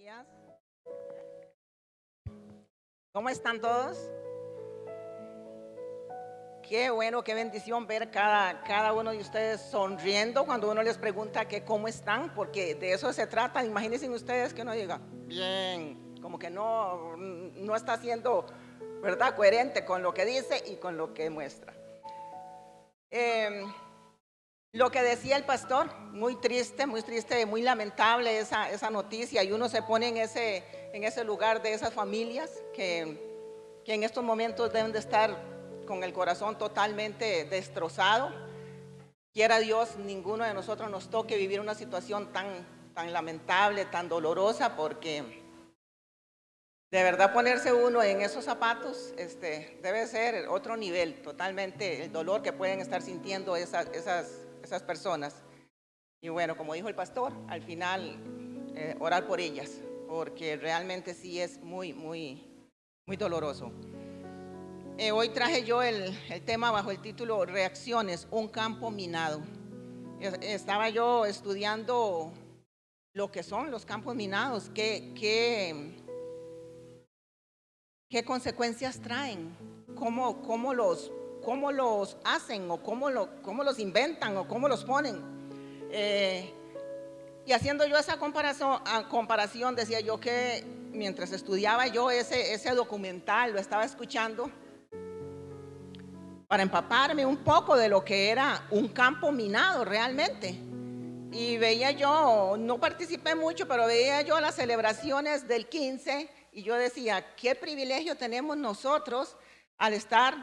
días. ¿Cómo están todos? Qué bueno, qué bendición ver cada uno de ustedes sonriendo cuando uno les pregunta que cómo están, porque de eso se trata. Imagínense ustedes que uno diga, bien, como que no está siendo, ¿verdad?, coherente con lo que dice y con lo que muestra. Lo que decía el pastor, muy triste, muy lamentable esa noticia, y uno se pone en ese lugar de esas familias que en estos momentos deben de estar con el corazón totalmente destrozado. Quiera Dios, ninguno de nosotros nos toque vivir una situación tan lamentable, tan dolorosa, porque de verdad ponerse uno en esos zapatos debe ser otro nivel, totalmente el dolor que pueden estar sintiendo esas personas. Y bueno, como dijo el pastor, al final orar por ellas, porque realmente sí es muy doloroso. Hoy traje yo el tema bajo el título Reacciones, un campo minado. Estaba yo estudiando lo que son los campos minados, qué consecuencias traen, cómo los hacen, o cómo los inventan, o cómo los ponen. Y haciendo yo esa comparación, decía yo que mientras estudiaba yo ese documental, lo estaba escuchando para empaparme un poco de lo que era un campo minado realmente. Y veía yo, no participé mucho, pero veía yo las celebraciones del 15 y yo decía, qué privilegio tenemos nosotros al estar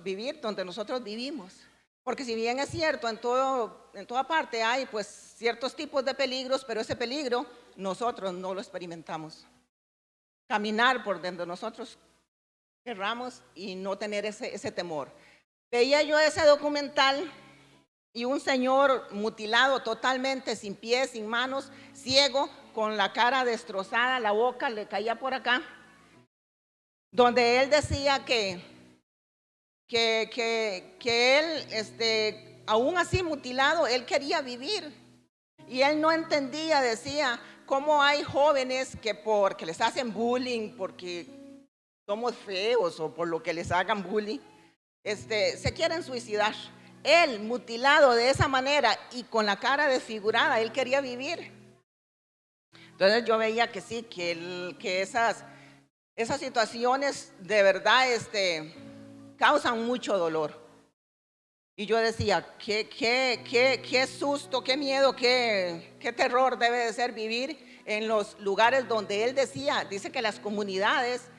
vivir donde nosotros vivimos. Porque si bien es cierto, en toda parte hay pues ciertos tipos de peligros, pero ese peligro nosotros no lo experimentamos. Caminar por donde nosotros querramos y no tener ese temor. Veía yo ese documental y un señor mutilado totalmente, sin pies, sin manos, ciego, con la cara destrozada, la boca le caía por acá, donde él decía que él, aún así mutilado, él quería vivir. Y él no entendía, decía, cómo hay jóvenes que porque les hacen bullying, porque somos feos o por lo que les hagan bullying, se quieren suicidar. Él, mutilado de esa manera y con la cara desfigurada, él quería vivir. Entonces yo veía que sí, que esas situaciones de verdad causan mucho dolor. Y yo decía, qué susto, qué miedo, qué terror debe de ser vivir en los lugares donde él dice que las comunidades,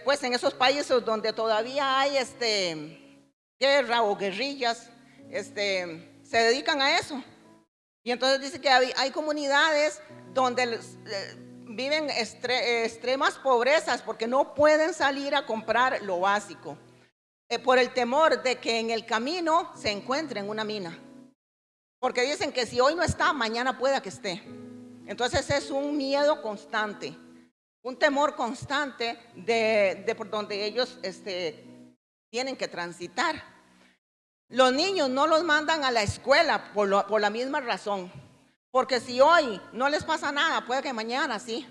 pues en esos países donde todavía hay guerra o guerrillas, se dedican a eso. Y entonces dice que hay comunidades donde viven extremas pobrezas porque no pueden salir a comprar lo básico, por el temor de que en el camino se encuentren una mina. Porque dicen que si hoy no está, mañana pueda que esté. Entonces es un miedo constante, un temor constante de por donde ellos tienen que transitar. Los niños no los mandan a la escuela por la misma razón, porque si hoy no les pasa nada, puede que mañana sí.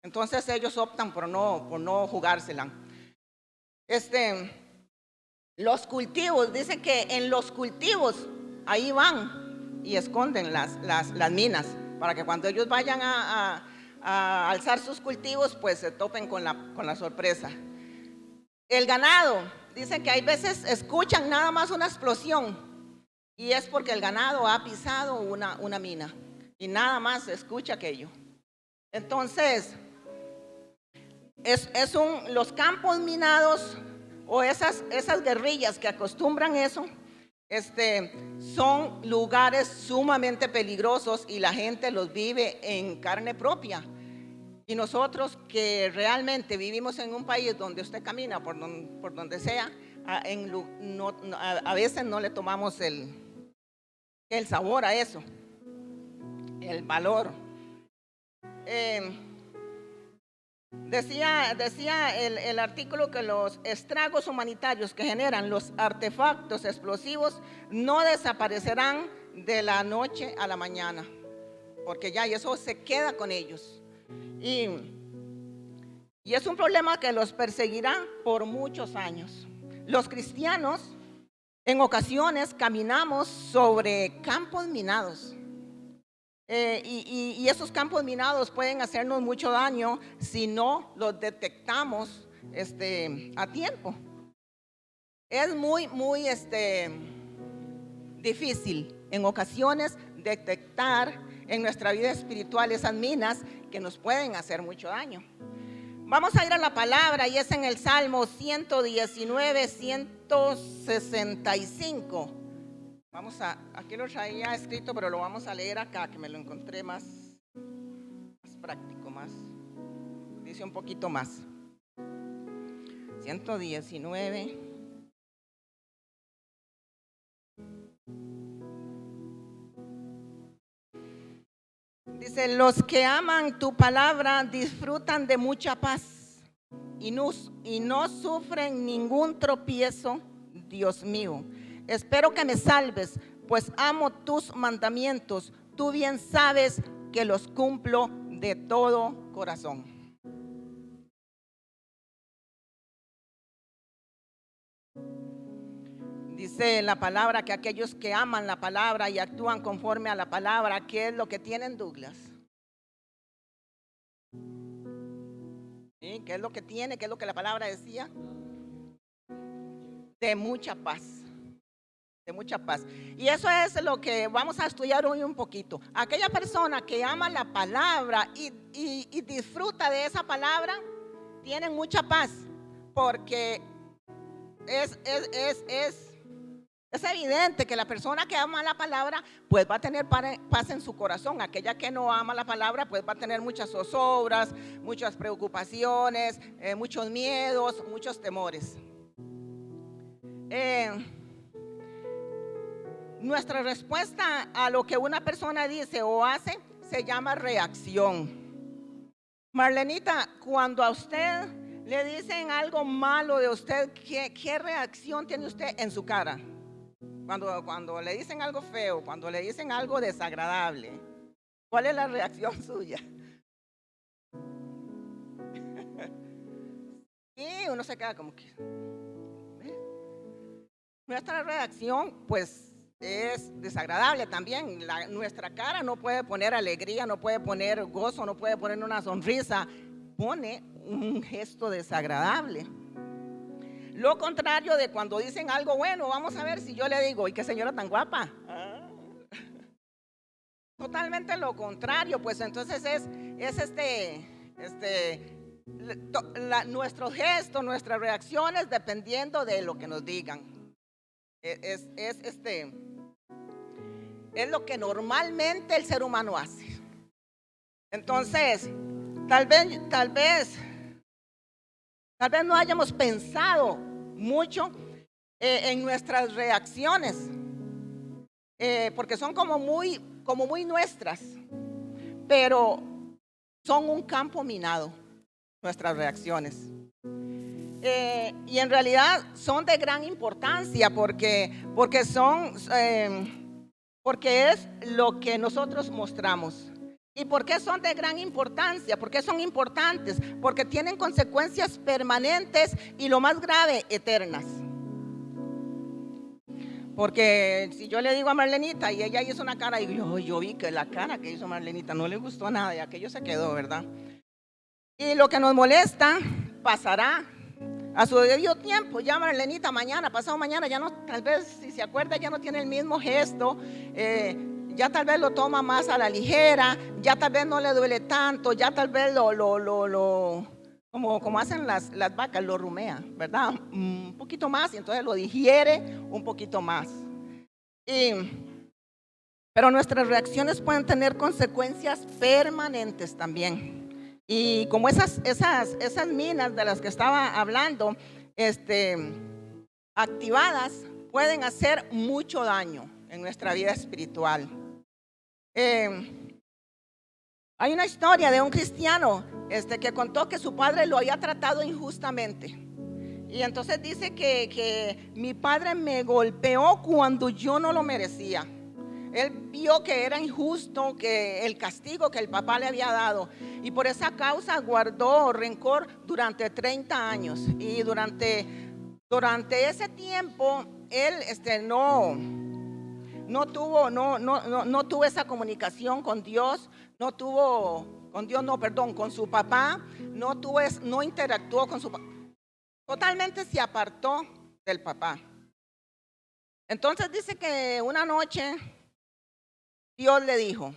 Entonces ellos optan por no jugársela. Los cultivos, dicen que en los cultivos ahí van y esconden las minas, para que cuando ellos vayan a alzar sus cultivos, pues se topen con la sorpresa. El ganado, dicen que hay veces escuchan nada más una explosión y es porque el ganado ha pisado una mina y nada más se escucha aquello. Entonces, los campos minados o esas guerrillas que acostumbran eso, son lugares sumamente peligrosos y la gente los vive en carne propia. Y nosotros que realmente vivimos en un país donde usted camina por donde sea, a veces no le tomamos el sabor a eso, el valor. Decía el artículo que los estragos humanitarios que generan los artefactos explosivos no desaparecerán de la noche a la mañana, porque ya y eso se queda con ellos. Y, y es un problema que los perseguirá por muchos años. Los cristianos en ocasiones caminamos sobre campos minados. Y esos campos minados pueden hacernos mucho daño si no los detectamos a tiempo. Es muy difícil en ocasiones detectar en nuestra vida espiritual esas minas que nos pueden hacer mucho daño. Vamos a ir a la palabra y es en el Salmo 119, 165. Aquí lo traía escrito, pero lo vamos a leer acá, que me lo encontré más práctico, dice un poquito más. 119. Dice: los que aman tu palabra disfrutan de mucha paz y no sufren ningún tropiezo, Dios mío. Espero que me salves, pues amo tus mandamientos. Tú bien sabes que los cumplo de todo corazón. Dice la palabra que aquellos que aman la palabra y actúan conforme a la palabra, ¿qué es lo que tienen, Douglas? ¿Sí? ¿Qué es lo que tiene? ¿Qué es lo que la palabra decía? De mucha paz. De mucha paz. Y eso es lo que vamos a estudiar hoy un poquito. Aquella persona que ama la palabra y disfruta de esa palabra, tienen mucha paz, porque es evidente que la persona que ama la palabra pues va a tener paz en su corazón. Aquella que no ama la palabra pues va a tener muchas zozobras, muchas preocupaciones, muchos miedos, muchos temores. Nuestra respuesta a lo que una persona dice o hace se llama reacción. Marlenita, cuando a usted le dicen algo malo de usted, ¿qué reacción tiene usted en su cara? Cuando le dicen algo feo, cuando le dicen algo desagradable, ¿cuál es la reacción suya? Y uno se queda como que... Nuestra reacción pues es desagradable también. Nuestra cara no puede poner alegría, no puede poner gozo, no puede poner una sonrisa, pone un gesto desagradable. Lo contrario de cuando dicen algo bueno. Vamos a ver si yo le digo: ¡y qué señora tan guapa! Totalmente lo contrario. Pues entonces es nuestros gestos, nuestras reacciones, dependiendo de lo que nos digan. Es lo que normalmente el ser humano hace. Entonces, tal vez no hayamos pensado mucho en nuestras reacciones, porque son como muy nuestras, pero son un campo minado nuestras reacciones. Y en realidad son de gran importancia porque es lo que nosotros mostramos. ¿Y por qué son de gran importancia? ¿Por qué son importantes? Porque tienen consecuencias permanentes y, lo más grave, eternas. Porque si yo le digo a Marlenita y ella hizo una cara y yo vi que la cara que hizo Marlenita no le gustó nada y aquello se quedó, ¿verdad? Y lo que nos molesta pasará a su debido tiempo. Ya Marlenita mañana, pasado mañana, ya no, tal vez si se acuerda, ya no tiene el mismo gesto, ya tal vez lo toma más a la ligera, ya tal vez no le duele tanto, ya tal vez como hacen las vacas, lo rumea, ¿verdad? Un poquito más, y entonces lo digiere un poquito más. Pero nuestras reacciones pueden tener consecuencias permanentes también. Y como esas minas de las que estaba hablando, activadas, pueden hacer mucho daño en nuestra vida espiritual. Hay una historia de un cristiano que contó que su padre lo había tratado injustamente. Y entonces dice que mi padre me golpeó cuando yo no lo merecía. Él vio que era injusto que el castigo que el papá le había dado, y por esa causa guardó rencor durante 30 años. Y durante ese tiempo él no tuvo esa comunicación con Dios, con su papá, no interactuó con su papá, totalmente se apartó del papá. Entonces dice que una noche Dios le dijo: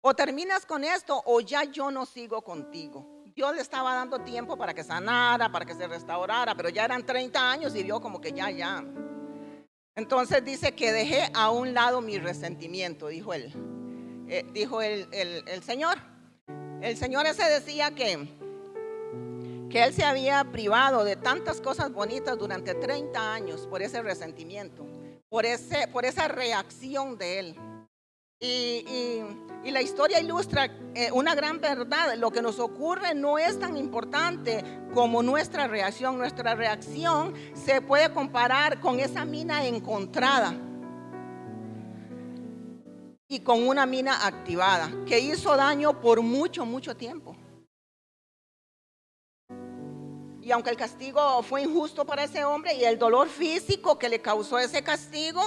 o terminas con esto o ya yo no sigo contigo. Dios le estaba dando tiempo para que sanara, para que se restaurara, pero ya eran 30 años y vio como que ya. Entonces dice que dejé a un lado mi resentimiento, dijo él. Dijo el Señor. El Señor ese decía que él se había privado de tantas cosas bonitas durante 30 años por ese resentimiento, por esa reacción de él. Y la historia ilustra una gran verdad. Lo que nos ocurre no es tan importante como nuestra reacción. Nuestra reacción se puede comparar con esa mina encontrada y con una mina activada que hizo daño por mucho tiempo. Y aunque el castigo fue injusto para ese hombre y el dolor físico que le causó ese castigo,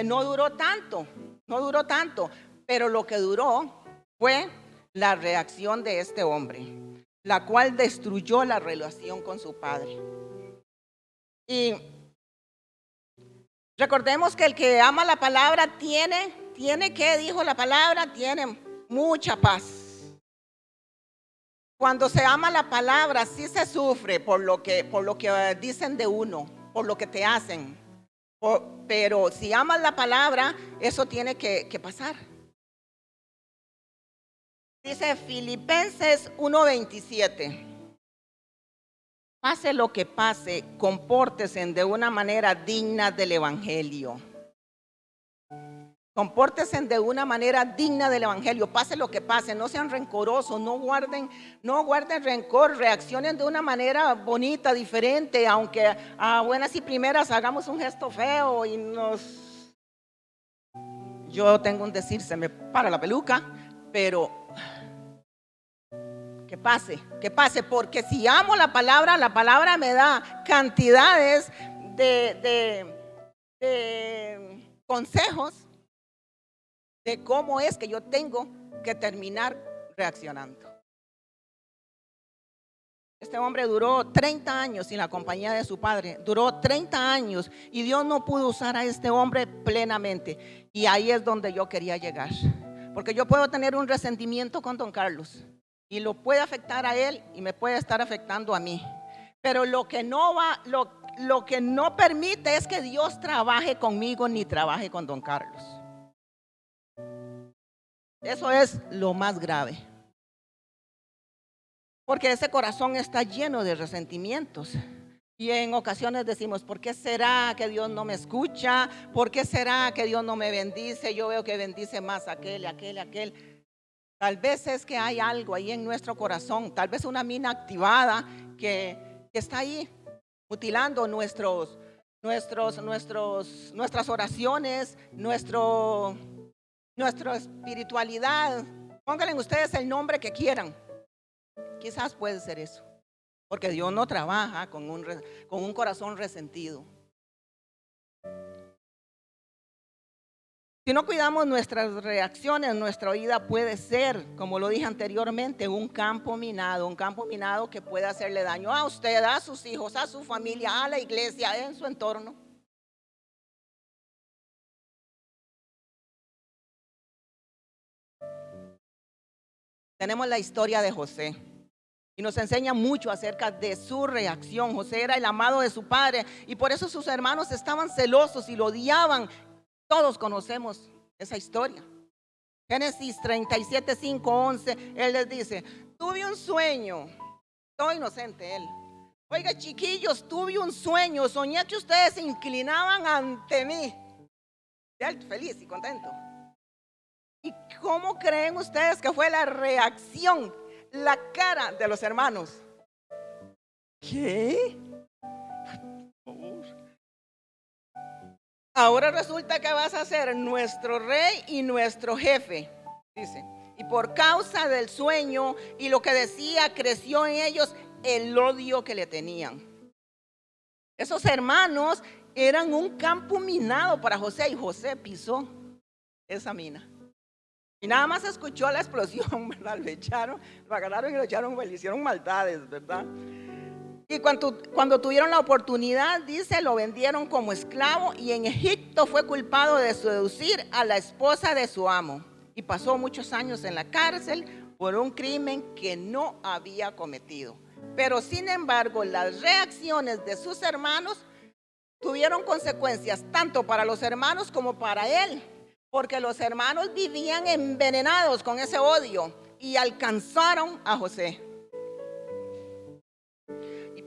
no duró tanto, pero lo que duró fue la reacción de este hombre, la cual destruyó la relación con su padre. Y recordemos que el que ama la palabra tiene que, dijo la palabra, tiene mucha paz. Cuando se ama la palabra, sí se sufre por lo que dicen de uno, por lo que te hacen. Pero si amas la palabra, eso tiene que pasar. Dice Filipenses 1:27. Pase lo que pase, compórtese de una manera digna del Evangelio. Compórtense de una manera digna del Evangelio, pase lo que pase, no sean rencorosos, no guarden rencor, reaccionen de una manera bonita, diferente, aunque a buenas y primeras hagamos un gesto feo y yo tengo un decir, se me para la peluca, pero que pase, porque si amo la palabra me da cantidades de consejos de cómo es que yo tengo que terminar reaccionando. Este hombre duró 30 años sin la compañía de su padre, duró 30 años y Dios no pudo usar a este hombre plenamente. Y ahí es donde yo quería llegar, porque yo puedo tener un resentimiento con don Carlos y lo puede afectar a él y me puede estar afectando a mí, pero lo que no permite es que Dios trabaje conmigo ni trabaje con don Carlos. Eso es lo más grave, porque ese corazón está lleno de resentimientos. Y en ocasiones decimos: ¿por qué será que Dios no me escucha? ¿Por qué será que Dios no me bendice? Yo veo que bendice más a aquel. Tal vez es que hay algo ahí en nuestro corazón, tal vez una mina activada que está ahí mutilando nuestras oraciones, nuestra espiritualidad. Pónganle ustedes el nombre que quieran. Quizás puede ser eso, porque Dios no trabaja con un corazón resentido. Si no cuidamos nuestras reacciones, nuestra vida puede ser, como lo dije anteriormente, un campo minado que puede hacerle daño a usted, a sus hijos, a su familia, a la iglesia, en su entorno. Tenemos la historia de José y nos enseña mucho acerca de su reacción. José era el amado de su padre y por eso sus hermanos estaban celosos y lo odiaban. Todos conocemos esa historia. Génesis 37, 5, 11, él les dice: tuve un sueño, todo inocente él. Oiga, chiquillos, tuve un sueño, soñé que ustedes se inclinaban ante mí. Él feliz y contento. ¿Y cómo creen ustedes que fue la reacción, la cara de los hermanos? ¿Qué? ahora resulta que vas a ser nuestro rey y nuestro jefe, dice. Y por causa del sueño y lo que decía, creció en ellos el odio que le tenían. Esos hermanos eran un campo minado para José, y José pisó esa mina. Y nada más escuchó la explosión, ¿verdad? Lo agarraron y lo echaron, le hicieron maldades, ¿verdad? Y cuando tuvieron la oportunidad, dice, lo vendieron como esclavo, y en Egipto fue culpado de seducir a la esposa de su amo. Y pasó muchos años en la cárcel por un crimen que no había cometido. Pero sin embargo, las reacciones de sus hermanos tuvieron consecuencias tanto para los hermanos como para él, porque los hermanos vivían envenenados con ese odio y alcanzaron a José.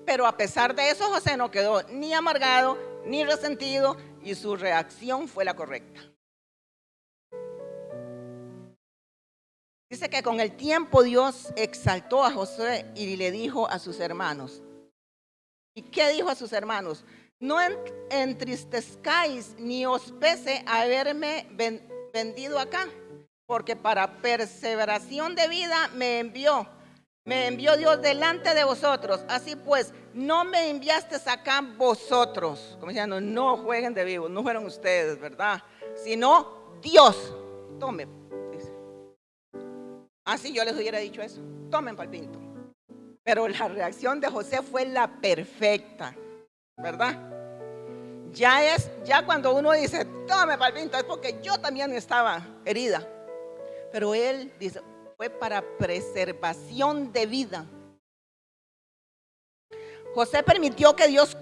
Pero a pesar de eso, José no quedó ni amargado ni resentido, y su reacción fue la correcta. Dice que con el tiempo Dios exaltó a José y le dijo a sus hermanos. ¿Y qué dijo a sus hermanos? No entristezcáis ni os pese haberme vendido acá, porque para perseveración de vida me envió Dios delante de vosotros. Así pues, no me enviasteis acá vosotros, como diciendo, no jueguen de vivos, no fueron ustedes, ¿verdad? Sino Dios. Tome, dice. Así yo les hubiera dicho eso, tomen palpinto. Pero la reacción de José fue la perfecta, ¿verdad? Ya cuando uno dice, tome palpinto, es porque yo también estaba herida. Pero él dice, fue para preservación de vida. José permitió que Dios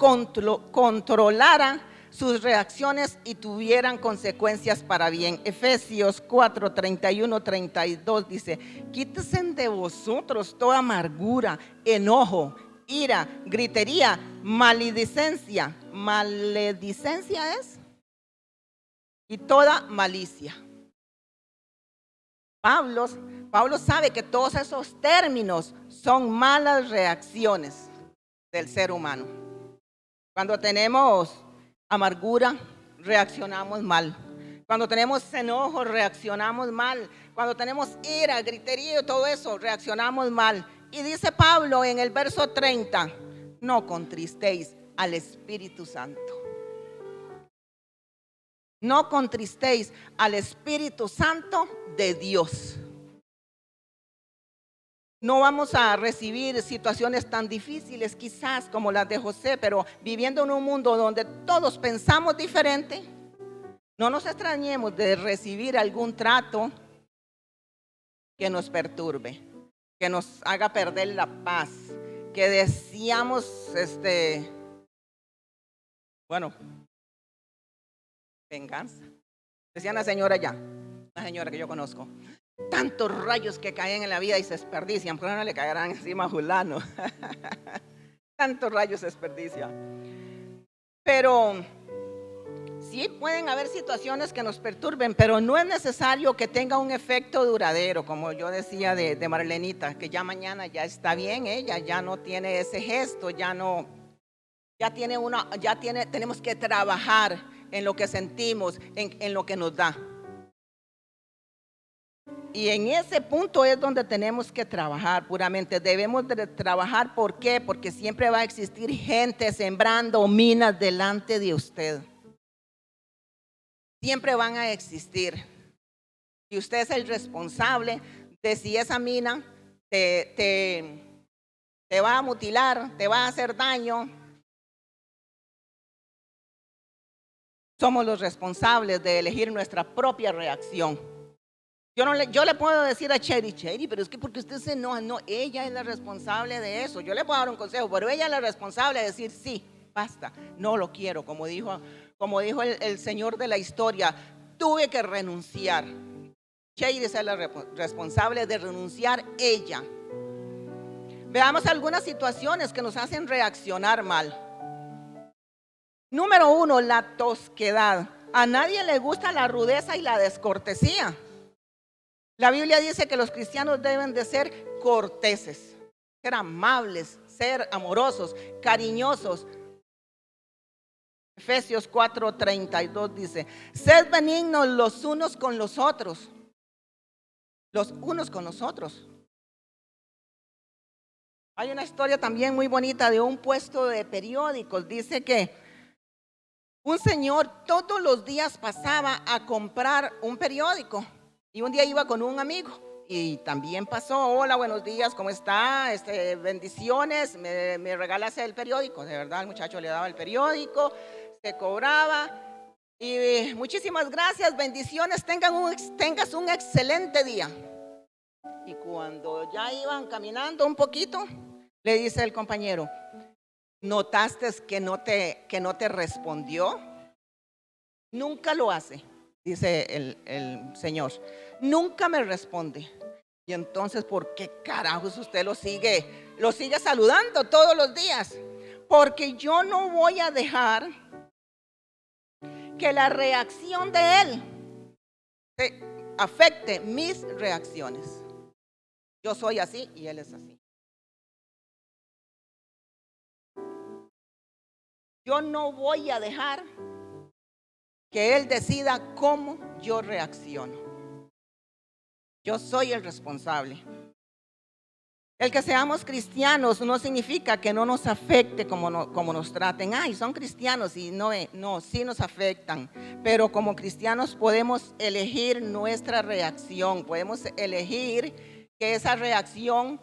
controlara sus reacciones y tuvieran consecuencias para bien. Efesios 4, 31, 32 dice, quítese de vosotros toda amargura, enojo, ira, gritería, maledicencia. Maledicencia es, y toda malicia. Pablo sabe que todos esos términos son malas reacciones del ser humano. Cuando tenemos amargura, reaccionamos mal. Cuando tenemos enojo, reaccionamos mal. Cuando tenemos ira, griterío, todo eso, reaccionamos mal. Y dice Pablo en el verso 30, no contristéis al Espíritu Santo. No contristéis al Espíritu Santo de Dios. No vamos a recibir situaciones tan difíciles quizás como las de José, pero viviendo en un mundo donde todos pensamos diferente, no nos extrañemos de recibir algún trato que nos perturbe, que nos haga perder la paz, que deseamos, venganza. Decía una señora que yo conozco, tantos rayos que caen en la vida y se desperdician, pero no le caerán encima a fulano. Tantos rayos se desperdician. Pero sí pueden haber situaciones que nos perturben, pero no es necesario que tenga un efecto duradero, como yo decía de Marlenita, que ya mañana ya está bien, ella ya no tiene ese gesto, tenemos que trabajar en lo que sentimos, en lo que nos da. Y en ese punto es donde tenemos que trabajar puramente. Debemos de trabajar, ¿por qué? Porque siempre va a existir gente sembrando minas delante de usted. Siempre van a existir. Y usted es el responsable de si esa mina te va a mutilar, te va a hacer daño. Somos los responsables de elegir nuestra propia reacción. Yo le puedo decir a Cheri, pero es que porque usted se enoja. No, ella es la responsable de eso. Yo le puedo dar un consejo, pero ella es la responsable de decir, sí, basta, no lo quiero. Como dijo el señor de la historia, tuve que renunciar. Cheri es la responsable de renunciar ella. Veamos algunas situaciones que nos hacen reaccionar mal. Número 1, la tosquedad. A nadie le gusta la rudeza y la descortesía. La Biblia dice que los cristianos deben de ser corteses, ser amables, ser amorosos, cariñosos. Efesios 4:32 dice: sed benignos los unos con los otros. Los unos con los otros. Hay una historia también muy bonita de un puesto de periódicos. Dice que un señor todos los días pasaba a comprar un periódico y un día iba con un amigo y también pasó: hola, buenos días, ¿cómo está? Bendiciones, me regalas el periódico. De verdad, el muchacho le daba el periódico, se cobraba y muchísimas gracias, bendiciones, tengas un excelente día. Y cuando ya iban caminando un poquito, le dice el compañero: ¿notaste que no te respondió? Nunca lo hace, dice el señor. Nunca me responde. Y entonces, ¿por qué carajos usted lo sigue saludando todos los días? Porque yo no voy a dejar que la reacción de él afecte mis reacciones. Yo soy así y él es así. Yo no voy a dejar que él decida cómo yo reacciono. Yo soy el responsable. El que seamos cristianos no significa que no nos afecte como nos traten. Ay, son cristianos y no, sí nos afectan. Pero como cristianos podemos elegir nuestra reacción. Podemos elegir que esa reacción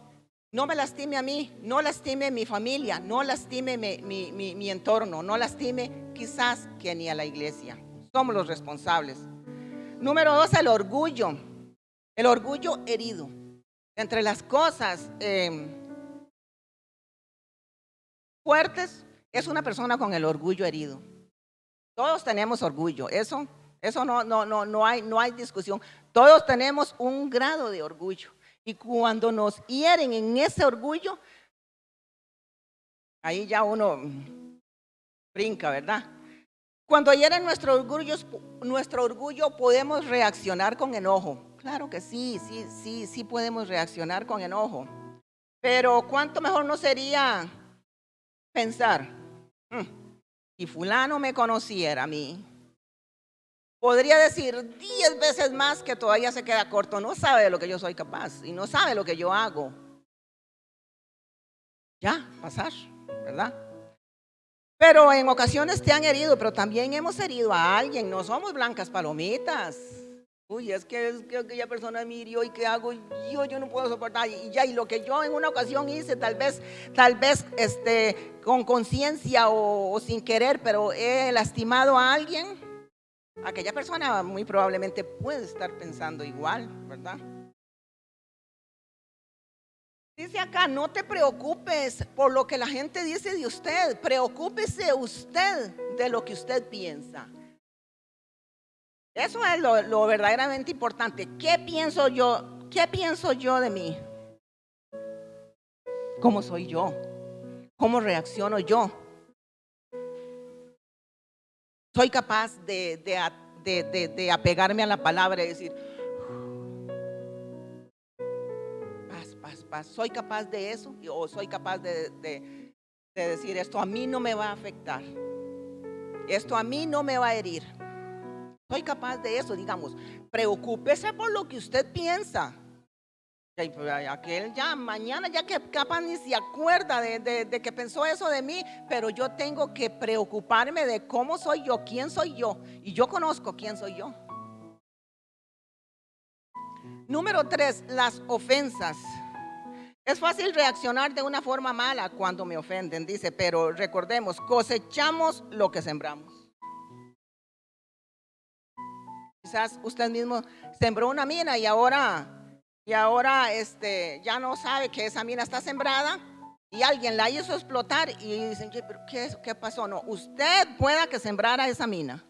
no me lastime a mí, no lastime mi familia, no lastime mi entorno, no lastime quizás que ni a la iglesia. Somos los responsables. Número 2, el orgullo. El orgullo herido. Entre las cosas fuertes es una persona con el orgullo herido. Todos tenemos orgullo, eso no hay discusión. Todos tenemos un grado de orgullo. Y cuando nos hieren en ese orgullo, ahí ya uno brinca, ¿verdad? Cuando hieren nuestro orgullo podemos reaccionar con enojo. Claro que sí podemos reaccionar con enojo. Pero ¿cuánto mejor no sería pensar: si fulano me conociera a mí, podría decir 10 veces más que todavía se queda corto? No sabe de lo que yo soy capaz y no sabe lo que yo hago. Ya, pasar, ¿verdad? Pero en ocasiones te han herido, pero también hemos herido a alguien. No somos blancas palomitas. Uy, es que aquella persona me hirió y ¿qué hago? Yo no puedo soportar. Y lo que yo en una ocasión hice, tal vez con conciencia o sin querer, pero he lastimado a alguien. Aquella persona muy probablemente puede estar pensando igual, ¿verdad? Dice acá: no te preocupes por lo que la gente dice de usted, preocúpese usted de lo que usted piensa. Eso es lo verdaderamente importante. ¿Qué pienso yo? ¿Qué pienso yo de mí? ¿Cómo soy yo? ¿Cómo reacciono yo? ¿Soy capaz de apegarme a la palabra y decir paz? ¿Soy capaz de eso? ¿O soy capaz de decir: esto a mí no me va a afectar, esto a mí no me va a herir? Soy capaz de eso. Digamos, preocúpese por lo que usted piensa. Aquel ya mañana ya que capaz ni se acuerda de que pensó eso de mí, pero yo tengo que preocuparme de cómo soy yo, quién soy yo, y yo conozco quién soy yo. Número 3, las ofensas. Es fácil reaccionar de una forma mala cuando me ofenden, dice, pero recordemos, cosechamos lo que sembramos. Quizás usted mismo sembró una mina y ahora ya no sabe que esa mina está sembrada y alguien la hizo explotar y dicen: ¿pero qué pasó? No, usted pueda que sembrara esa mina,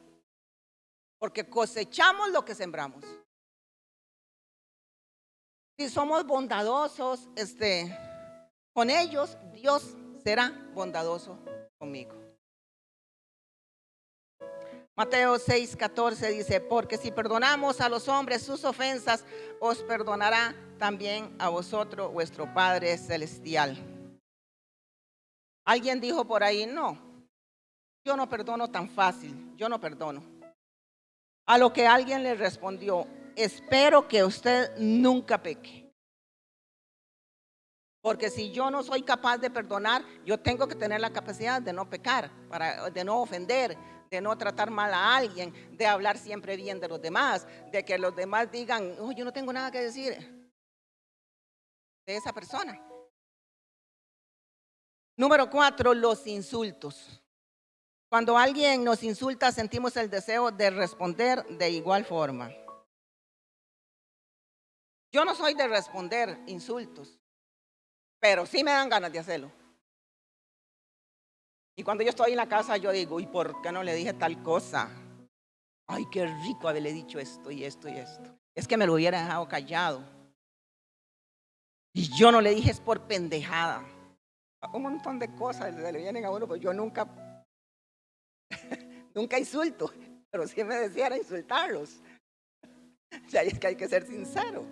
porque cosechamos lo que sembramos. Si somos bondadosos con ellos, Dios será bondadoso conmigo. Mateo 6:14 dice: porque si perdonamos a los hombres sus ofensas, os perdonará también a vosotros vuestro Padre Celestial. Alguien dijo por ahí: no, Yo no perdono tan fácil, yo no perdono. A lo que alguien le respondió, espero que usted nunca peque. Porque si yo no soy capaz de perdonar, yo tengo que tener la capacidad de no pecar, de no ofender, de no tratar mal a alguien, de hablar siempre bien de los demás, de que los demás digan, oh, yo no tengo nada que decir de esa persona. Número 4, los insultos. Cuando alguien nos insulta, sentimos el deseo de responder de igual forma. Yo no soy de responder insultos, pero sí me dan ganas de hacerlo. Y cuando yo estoy en la casa, yo digo, ¿y por qué no le dije tal cosa? Ay, qué rico haberle dicho esto y esto y esto. Es que me lo hubiera dejado callado. Y yo no le dije, es por pendejada. Un montón de cosas le vienen a uno, pues yo nunca insulto, pero si me decía insultarlos. O sea, es que hay que ser sincero.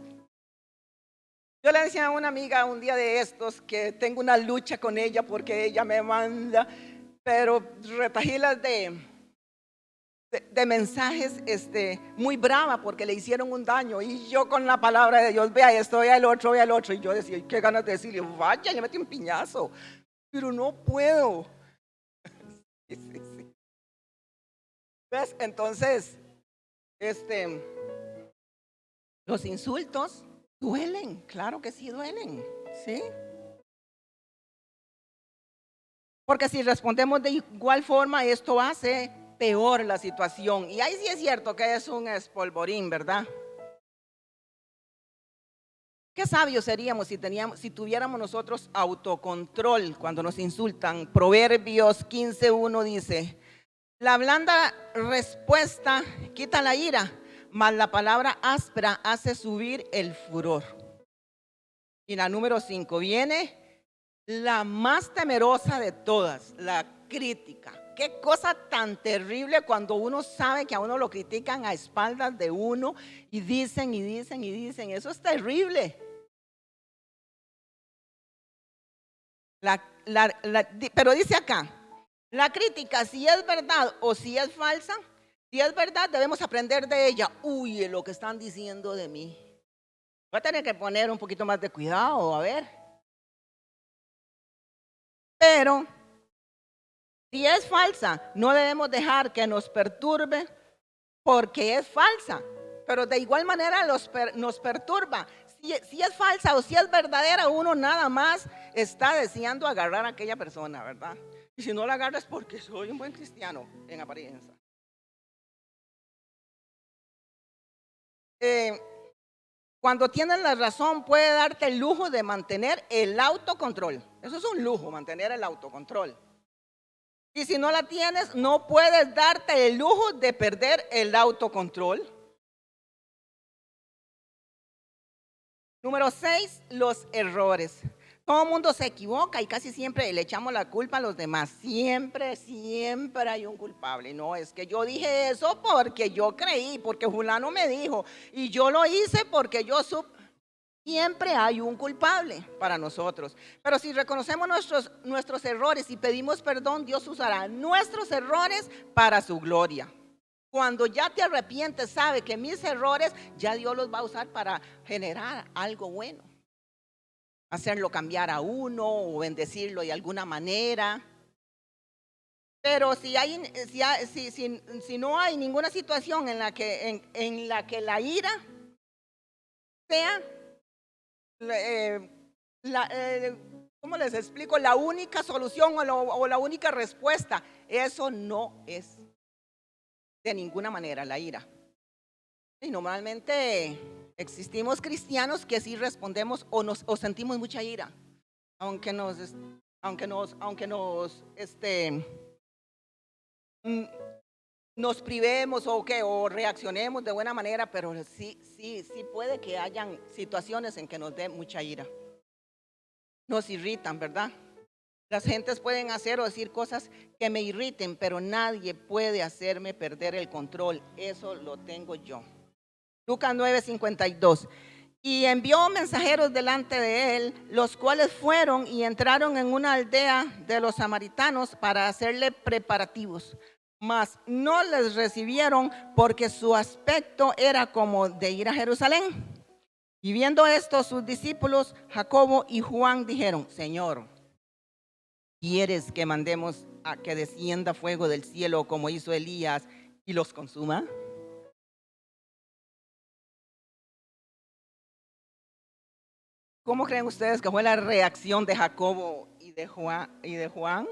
Yo le decía a una amiga un día de estos que tengo una lucha con ella porque ella me manda, pero retajilas de mensajes muy brava porque le hicieron un daño y yo con la palabra de Dios, vea esto, vea el otro, y yo decía, qué ganas de decirle, vaya, le metí un piñazo, pero no puedo. Sí, sí, sí. ¿Ves? Entonces, los insultos duelen, claro que sí duelen, ¿sí? Porque si respondemos de igual forma, esto hace peor la situación. Y ahí sí es cierto que es un espolvorín, ¿verdad? Qué sabios seríamos si tuviéramos nosotros autocontrol cuando nos insultan. Proverbios 15:1 dice, la blanda respuesta quita la ira, mas la palabra áspera hace subir el furor. Y la número 5 viene la más temerosa de todas, la crítica. Qué cosa tan terrible cuando uno sabe que a uno lo critican a espaldas de uno y dicen y dicen y dicen. Eso es terrible. Pero dice acá, la crítica, si es verdad o si es falsa, si es verdad debemos aprender de ella. Uy, lo que están diciendo de mí. Voy a tener que poner un poquito más de cuidado, a ver. Pero si es falsa, no debemos dejar que nos perturbe porque es falsa. Pero de igual manera nos perturba. Si es falsa o si es verdadera, uno nada más está deseando agarrar a aquella persona, ¿verdad? Y si no la agarra es porque soy un buen cristiano en apariencia. Cuando tienes la razón, puede darte el lujo de mantener el autocontrol. Eso es un lujo, mantener el autocontrol. Y si no la tienes, no puedes darte el lujo de perder el autocontrol. Número 6, los errores. Todo el mundo se equivoca y casi siempre le echamos la culpa a los demás. Siempre, siempre hay un culpable. No, es que yo dije eso porque yo creí, porque fulano me dijo. Y yo lo hice porque yo supe. Siempre hay un culpable para nosotros. Pero si reconocemos nuestros errores y pedimos perdón, Dios usará nuestros errores para su gloria. Cuando ya te arrepientes, sabe que mis errores ya Dios los va a usar para generar algo bueno. Hacerlo cambiar a uno o bendecirlo de alguna manera. Pero si no hay ninguna situación en la que la ira sea, ¿cómo les explico? La única solución o la única respuesta, eso no es de ninguna manera la ira. Y normalmente existimos cristianos que sí respondemos o sentimos mucha ira, aunque nos privemos o reaccionemos de buena manera, pero sí puede que hayan situaciones en que nos dé mucha ira. Nos irritan, ¿verdad? Las gentes pueden hacer o decir cosas que me irriten, pero nadie puede hacerme perder el control. Eso lo tengo yo. Lucas 9:52. Y envió mensajeros delante de él, los cuales fueron y entraron en una aldea de los samaritanos para hacerle preparativos. Mas no les recibieron porque su aspecto era como de ir a Jerusalén. Y viendo esto, sus discípulos Jacobo y Juan dijeron: Señor, ¿quieres que mandemos a que descienda fuego del cielo como hizo Elías y los consuma? ¿Cómo creen ustedes que fue la reacción de Jacobo y de Juan?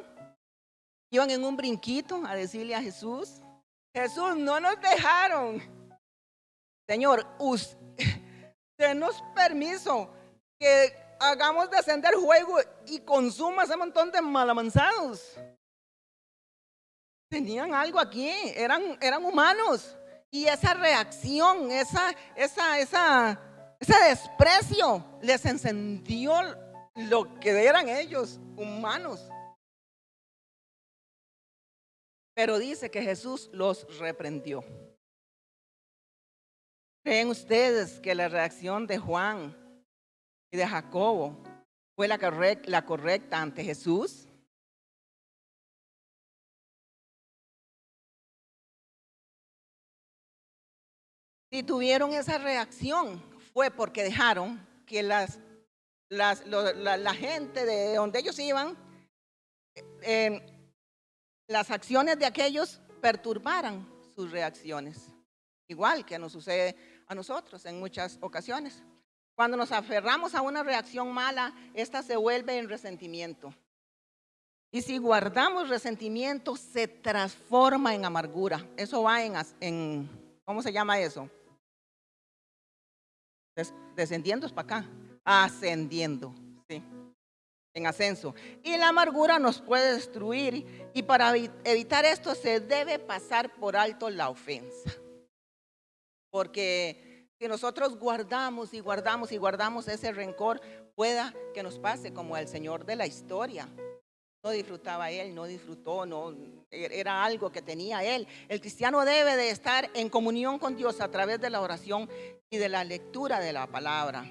Iban en un brinquito a decirle a Jesús: Jesús, no nos dejaron. Señor, denos permiso que hagamos descender fuego y consuma ese montón de malamanzados. Tenían algo aquí, eran humanos. Y esa reacción, ese desprecio les encendió lo que eran ellos, humanos. Pero dice que Jesús los reprendió. ¿Creen ustedes que la reacción de Juan y de Jacobo fue la correcta ante Jesús? Si tuvieron esa reacción, fue porque dejaron que la gente de donde ellos iban, las acciones de aquellos perturbaran sus reacciones. Igual que nos sucede a nosotros en muchas ocasiones. Cuando nos aferramos a una reacción mala, esta se vuelve en resentimiento. Y si guardamos resentimiento, se transforma en amargura. Eso va en ¿cómo se llama eso? Descendiendo es para acá, ascendiendo, ¿sí? En ascenso. Y la amargura nos puede destruir, y para evitar esto se debe pasar por alto la ofensa. Porque si nosotros guardamos y guardamos y guardamos ese rencor, pueda que nos pase como al Señor de la historia. No disfrutaba él, no disfrutó, no, era algo que tenía él. El cristiano debe de estar en comunión con Dios a través de la oración y de la lectura de la palabra.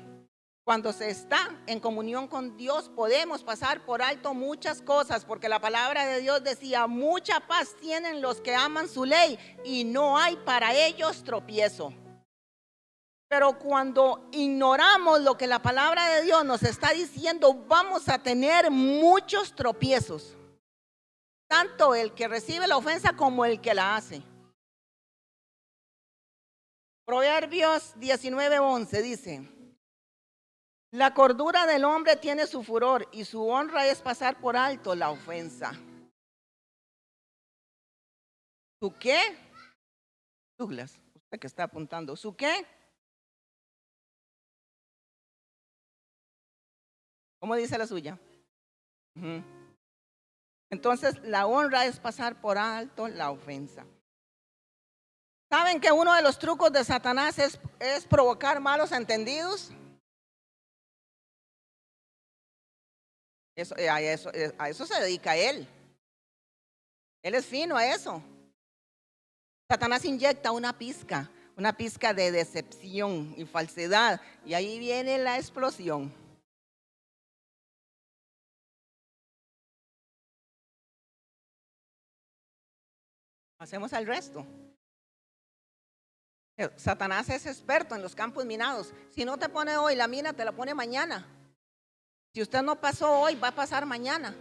Cuando se está en comunión con Dios, podemos pasar por alto muchas cosas, porque la palabra de Dios decía: mucha paz tienen los que aman su ley y no hay para ellos tropiezo. Pero cuando ignoramos lo que la palabra de Dios nos está diciendo, vamos a tener muchos tropiezos. Tanto el que recibe la ofensa como el que la hace. Proverbios 19:11 dice: la cordura del hombre tiene su furor y su honra es pasar por alto la ofensa. ¿Su qué? Douglas, usted que está apuntando, ¿su qué? ¿Cómo dice la suya? Entonces, la honra es pasar por alto la ofensa. ¿Saben que uno de los trucos de Satanás es provocar malos entendidos? A eso se dedica él. Él es fino a eso. Satanás inyecta una pizca de decepción y falsedad, y ahí viene la explosión. Hacemos al resto. Satanás es experto en los campos minados. Si no te pone hoy la mina, te la pone mañana. Si usted no pasó hoy, va a pasar mañana.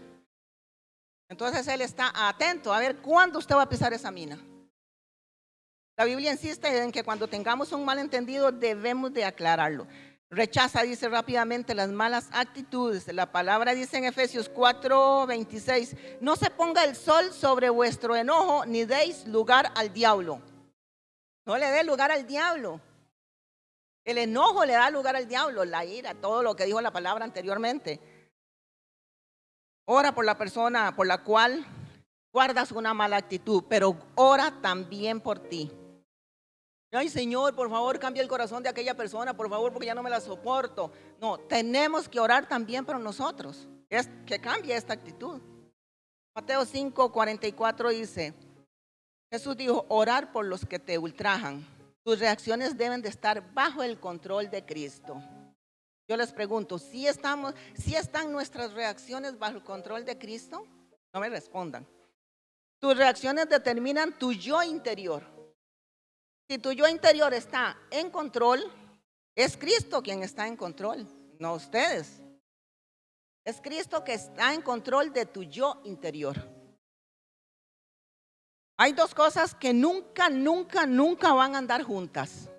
Entonces él está atento a ver cuándo usted va a pisar esa mina. La Biblia insiste en que cuando tengamos un malentendido debemos de aclararlo. Rechaza, dice rápidamente, las malas actitudes. La palabra dice en Efesios 4:26: no se ponga el sol sobre vuestro enojo, ni deis lugar al diablo. No le dé lugar al diablo. El enojo le da lugar al diablo, la ira, todo lo que dijo la palabra anteriormente. Ora por la persona por la cual guardas una mala actitud, pero ora también por ti. Ay, Señor, por favor, cambia el corazón de aquella persona, por favor, porque ya no me la soporto. No, tenemos que orar también por nosotros, que cambie esta actitud. Mateo 5:44 dice: Jesús dijo: orar por los que te ultrajan. Tus reacciones deben de estar bajo el control de Cristo. Yo les pregunto, ¿si están nuestras reacciones bajo el control de Cristo? No me respondan. Tus reacciones determinan tu yo interior. Si tu yo interior está en control, es Cristo quien está en control, no ustedes. Es Cristo que está en control de tu yo interior. Hay dos cosas que nunca, nunca, nunca van a andar juntas.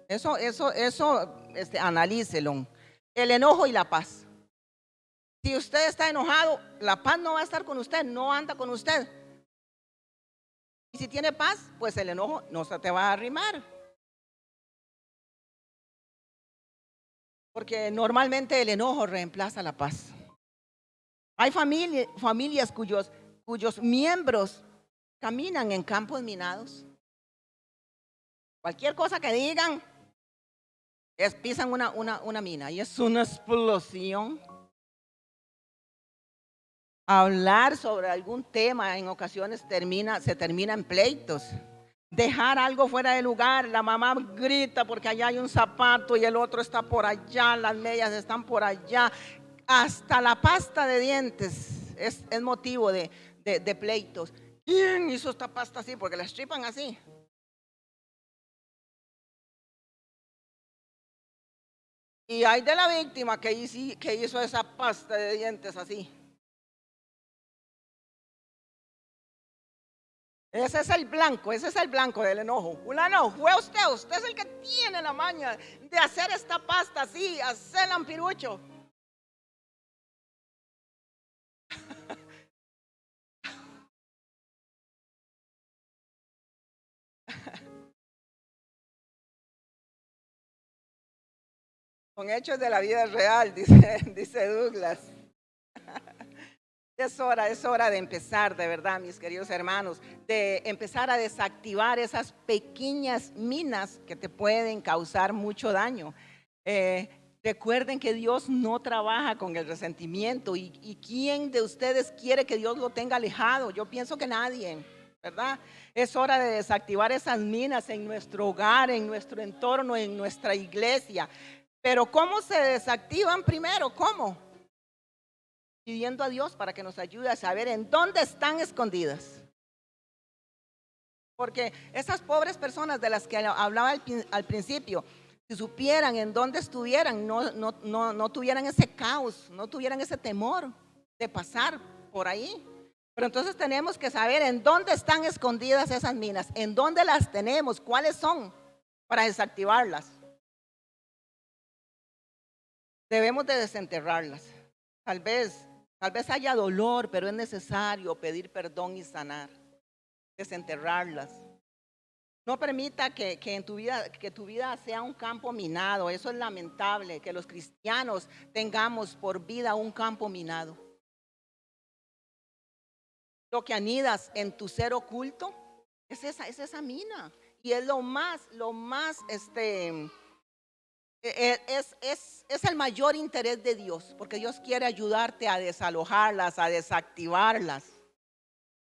Analícelo. El enojo y la paz. Si usted está enojado, la paz no va a estar con usted, no anda con usted. Y si tiene paz, pues el enojo no se te va a arrimar. Porque normalmente el enojo reemplaza la paz. Hay familias cuyos miembros caminan en campos minados. Cualquier cosa que digan, pisan una mina y es una explosión. Hablar sobre algún tema en ocasiones se termina en pleitos. Dejar algo fuera de lugar, la mamá grita porque allá hay un zapato y el otro está por allá, las medias están por allá. Hasta la pasta de dientes es motivo de pleitos. ¿Quién hizo esta pasta así? Porque la estripan así. Y hay de la víctima que hizo esa pasta de dientes así. Ese es el blanco del enojo. Fulano, fue usted es el que tiene la maña de hacer esta pasta así, hacer lampirucho. Con hechos de la vida real, dice Douglas. Es hora de empezar, de verdad, mis queridos hermanos, de empezar a desactivar esas pequeñas minas que te pueden causar mucho daño. Recuerden que Dios no trabaja con el resentimiento. ¿Y quién de ustedes quiere que Dios lo tenga alejado? Yo pienso que nadie, ¿verdad? Es hora de desactivar esas minas en nuestro hogar, en nuestro entorno, en nuestra iglesia. Pero ¿cómo se desactivan primero? ¿Cómo? Pidiendo a Dios para que nos ayude a saber en dónde están escondidas. Porque esas pobres personas de las que hablaba al principio, si supieran en dónde estuvieran, no tuvieran ese caos, no tuvieran ese temor de pasar por ahí. Pero entonces tenemos que saber en dónde están escondidas esas minas, en dónde las tenemos, cuáles son, para desactivarlas. Debemos de desenterrarlas. Tal vez haya dolor, pero es necesario pedir perdón y sanar, desenterrarlas. No permita que tu vida sea un campo minado. Eso es lamentable, que los cristianos tengamos por vida un campo minado. Lo que anidas en tu ser oculto es esa mina. Y es es el mayor interés de Dios, porque Dios quiere ayudarte a desalojarlas, a desactivarlas.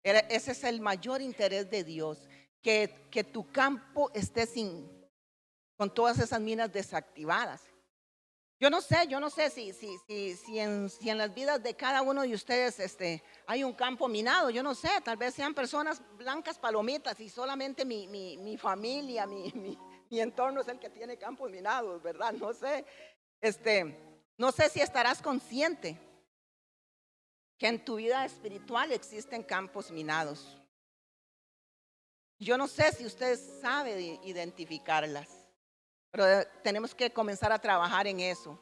Ese es el mayor interés de Dios, que tu campo esté con todas esas minas desactivadas. Yo no sé si en las vidas de cada uno de ustedes hay un campo minado. Yo no sé, tal vez sean personas blancas palomitas y solamente mi familia, mi entorno es el que tiene campos minados, ¿verdad? No sé. No sé si estarás consciente que en tu vida espiritual existen campos minados. Yo no sé si usted sabe identificarlas, pero tenemos que comenzar a trabajar en eso.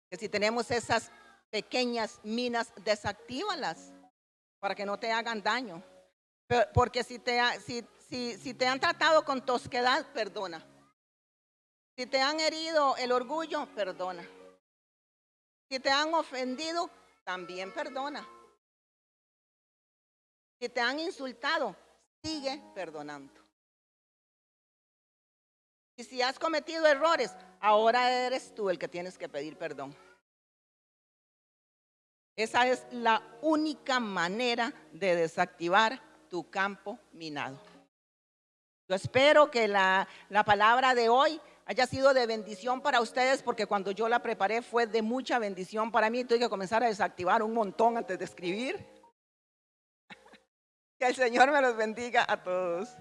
Que si tenemos esas pequeñas minas, desactívalas para que no te hagan daño. Porque si te han tratado con tosquedad, perdona. Si te han herido el orgullo, perdona. Si te han ofendido, también perdona. Si te han insultado, sigue perdonando. Y si has cometido errores, ahora eres tú el que tienes que pedir perdón. Esa es la única manera de desactivar tu campo minado. Yo espero que la palabra de hoy haya sido de bendición para ustedes, porque cuando yo la preparé fue de mucha bendición para mí. Tuve que comenzar a desactivar un montón antes de escribir. Que el Señor me los bendiga a todos.